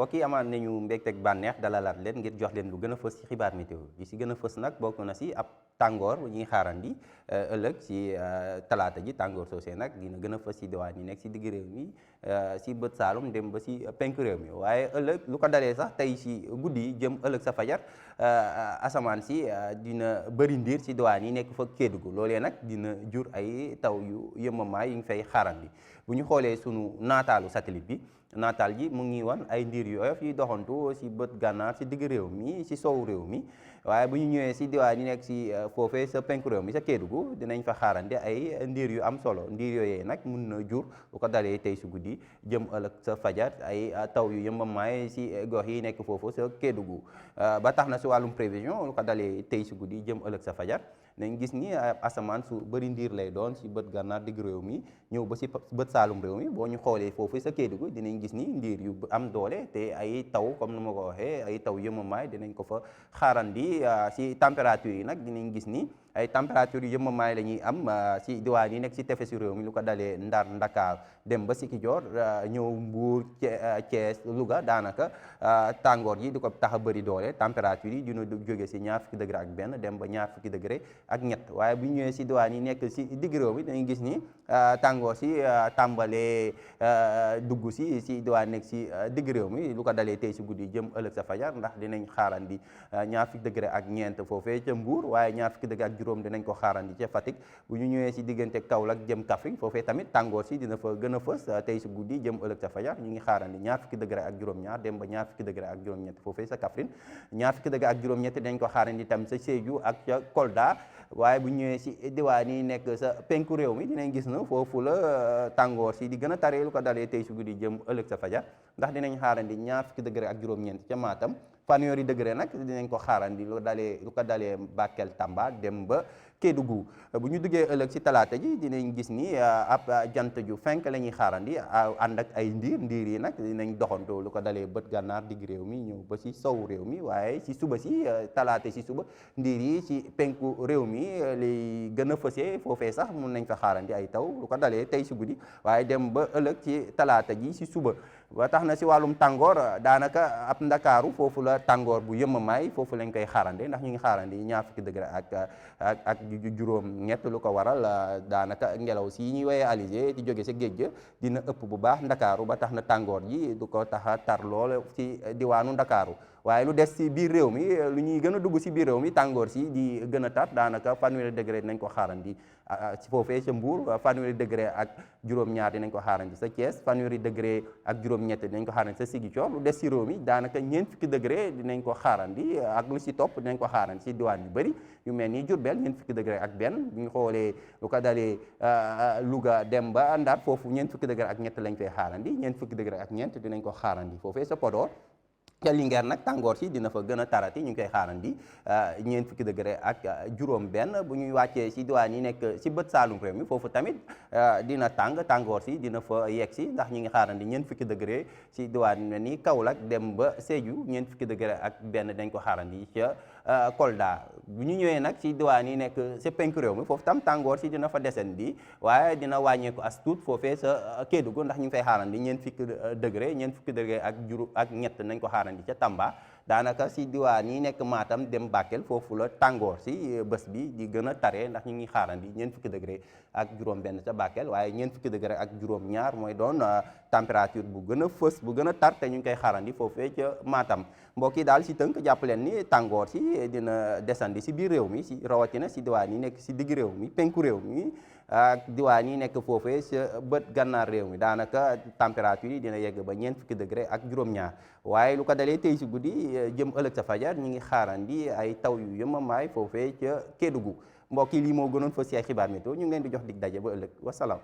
mbokk yi amaat nañu mbégteeg bànneex dalalaat leen ngir jox leen lu gën a fës ci xibaar météo yi si gën a fës nag bokk na si ab tàngoor bu ñuy xaarandi ëllëg si talaata ji tàngoor soosee nag dina gën a fës si diwaan yi nekk si digg réew mi si bët saalum dem ba si penku réew mi waaye ëllëg lu ko dalee sax tey si guddi yi jëm ëllëg sa fajar asamaan si dina bëri ndiir si diwaan yi nekk fa Kédougou loolee nag dina jur ay taw yu yëmamaay yi ngi fay xaarandi bu ñu xoolee sunu naataalu satellite bi naataal ji mu ngi wan ay ndiir yu oyof yi doxantu si bët gànnaar si digg réew mi si sow réew mi waaye bu ñu ñëwee si diwaan yi nekk si foofee sa penku réew mi sa Kédougou dinañ fa xaarandi ay ndiir yu am solo ndiir yooyee nag mun na jur bu ko dalee tey su guddi jëm ëllëg sa fajar ay taw yu yëmbamaay si gox yi nekk foofu sa Kédougou ba tax na si wàllum prévision lu ko dalee tey su guddi jëm ëllëg sa fajar nañ gis ni asamaan su bëri ndiir lay doon si bët gànnaar digg réew mi ñëw ba si bët saalum réew mi boo ñu xoolee foofu sa Kédougou dinañ gis ni ndiir yu am doole te ay taw comme nu ma ko waxee ay taw yëmamaay dinañ ko fa xaarandi si température yi nag dinañ gis ni ay température yu yëmamaay la ñuy am si diwaan yi nekk si tefesu réew mi lu ko dalee Ndar Ndakaar dem ba Sikicoor ñëw Mbuur Thiès Louga daanaka tàngoor yi di ko tax a bëri doole température yi dina jóge si ñaar fukki degré ak benn dem ba ñaar fukki degré ak ñett waaye bu ñu ñëwee si diwaan yi nekk si digg réew mi dañuy gis ni tàngoor si tàmbalee dugg si diwaan nekk si digg réew mi lu ko dalee tey si guddi jëm ëllëg sa fajar ndax dinañ xaarandi ñaar fukki degré ak ñeent foofee ca Mbuur waaye ñaar fukki degré ak juróom dinañ ko xaarandi ca Fatick bu ñu ñëwee si diggante Kaolack jëm Kaffrine foofee tamit tàngoor si dina fa gën a fës tey si guddi jëm ëllëg sa fajar ñu ngi xaarandi ñaar fukki degré ak juróom-ñaar dem ba ñaar fukki degré ak juróom-ñett foofee sa Kaffrine ñaar fukki degré ak juróom-ñett dinañ ko xaarandi tam sa Sédhiou ak ca Kolda waaye bu ñëwee si diwaan yi nekk sa penku réew mi dinañ gis na foofu la tàngoor si di gën a taree lu ko dalee tey si guddi jëm ëllëg sa fajar ndax dinañ xaarandi ñaar fukki degré ak juróom-ñeent ca Matam fanweeri degré nag dinañ ko xaarandi lu ko dalee Bakel Tamba dem ba Kédougou bu ñu duggee ëllëg si talaata ji dinañ gis ni ab jant ju fenk la ñuy xaarandi ànd ak ay ndiir yi nag dinañ doxantoo lu ko dalee bët gànnaar digg réew mi ñëw ba si sow réew mi waaye si suba si talaata si suba ndiir yi si penku réew mi li gën a fësee foofee sax mun nañ fa xaarandi ay taw lu ko dalee tey si guddi waaye dem ba ëllëg ci talaata ji si suba ba tax na si wàllum tàngoor daanaka ab ndakaaru foofu la tàngoor bu yëmmamaay foofu lañ koy xaarandi ndax ñu ngi xaarandi ñaar fukki degré ak juróom ñett lu ko waral daanaka ngelaw si ñuy woyee alizé di jóge sa géej ga dina ëpp bu baax ndakaaru ba tax na tàngoor ji du ko tax a tar lool ci diwaanu ndakaaru waaye lu des si biir réew mi lu ñuy gën a dugg si biir réew mi tàngoor si di gën a tar daanaka fanweeri degré dinañ ko xaarandi si foofee sa Mbuur fanweeri degré ak juróom-ñaar dinañ ko xaarandi sa Thiès fanweeri degré ak juróom-ñett dinañ ko xaarandi sa Ziguinchor lu des si réew mi daanaka ñeent fukki degré dinañ ko xaarandi ak lu si topp dinañ ko xaarandi si diwaan yu bëri yu mel ni Diourbel ñeent fukki degré ak benn bu ñu xoolee lu ko dalee Louga dem ba Ndar foofu ñeent fukki degré ak ñett lañ fay xaarandi ñeent fukki degré ak ñeent dinañ ko xaarandi foofee sa Podor ca Linguère nag tàngoor si dina fa gën a tarati ñu ngi koy xaarandi ñeent fukki degré ak juróom benn bu ñuy wàccee si diwaan yi nekk si bët saalum réew mi foofu tamit dina tàngoor si dina fa yegg si ndax ñu ngi xaarandi ñeent fukki degré si diwaan yi ni Kaolack dem ba Sédhiou ñeent fukki degré ak benn dañ ko xaarandi ca Kolda bu ñu ñëwee nag si diwaan yi nekk sa penku réew mi foofu tam tàngoor si dina fa descendi waaye dina wàññeeku as tuut foofee sa Kédougou ndax ñu ngi fay xaarandi ñeent fukki degré ak ñett nañ ko xaarandi ca Tamba daanaka si diwaan yi nekk Matam dem Bakel foofu la tàngoor si bés bi di gën a tare ndax ñu ngi xaarandi ñeent fukki degré ak juróom benn ca Bakel waaye ñeent fukki degré ak juróom ñaar mooy doon température bu gën a fës bu gën a tar te ñu ngi koy xaarandi foofee ca Matam mbokk yi daal si tënk jàpp leen ni tàngoor si dina desandi si biir réew mi si rawatina si diwaan yi nekk si digg réew mi penku réew mi ak diwaan yi nekk foofee sa bët gànnaar réew mi daanaka température yi dina yegg ba ñeent fukki degré ak juróom-ñaar waaye lu ko dalee tey si guddi jëm ëllëg sa fajar ñu ngi xaarandi ay taw yu yëmamaay foofee ca Kédougou mbokk yi lii moo gënoon fa si ay xibaar météo ñu ngi leen di jox dig daje ba ëllëg wasalaam